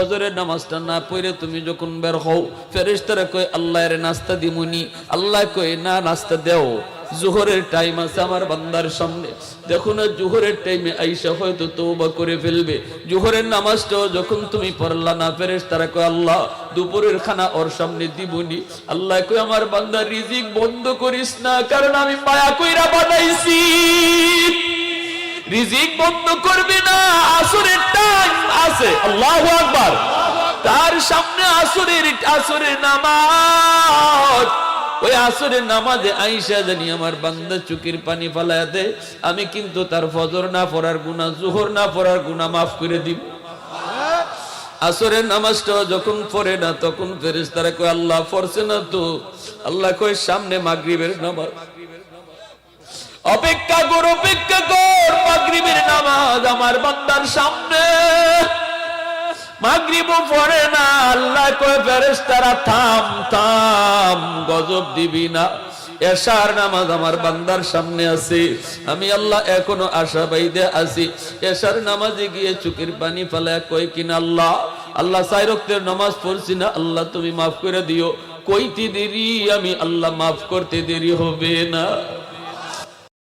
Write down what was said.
ফজরের নামাজটা না পড়ে তুমি যখন বের হও, ফেরেশতারা কয় আল্লাহর নাস্তা দিমুনি, আল্লাহ কয় না নাস্তা দেও, জোহরের টাইম আছে আমার বান্দার সামনে। দেখো না জোহরের টাইমে আইসা হয়তো তওবা করে ফেলবে। জোহরের নামাজটাও যখন তুমি পড়লা না, ফেরেশতারা কয় আল্লাহ দুপুরের খানা ওর সামনে দিবনি। আল্লাহ কয় আমার বান্দা রিজিক বন্ধ করিস না, কারণ আমি মায়া কইরা বানাইছি। রিজিক বন্ধ করবে না, আসরের টাইম আছে, আল্লাহু আকবার, তার সামনে আসরের নামাজ। ওই আসরের নামাজে আইসা জানি আমার বান্দা চোখের পানি ফালায়া দেয়, আমি কিন্তু তার ফজর না পড়ার গুনাহ, যোহর না পড়ার গুনাহ মাফ করে দিব। আসরের নামাজটা যখন পড়ে না, তখন ফেরেশতারা কয় আল্লাহ পড়ছে না তো। আল্লাহ কয় সামনে মাগরিবের নামাজ, অপেক্ষা কর মাগরিবের নামাজ আমার বান্দার সামনে। মাগরিবও পড়ে না, আল্লাহ কয় ফেরেশতারা থাম থাম, গজব দিবি না। এশার নামাজ আমার বান্দার সামনে আছে, আমি আল্লাহ এখনো আশা বাইদে আছি। এশার নামাজে গিয়ে চোখের পানি ফেলায় কয় কিনা আল্লাহ আল্লাহ 4 ওয়াক্তের নামাজ পড়ছি না, আল্লাহ তুমি মাফ করে দিও। কইতে দেরি, আমি আল্লাহ মাফ করতে দেরি হবে না।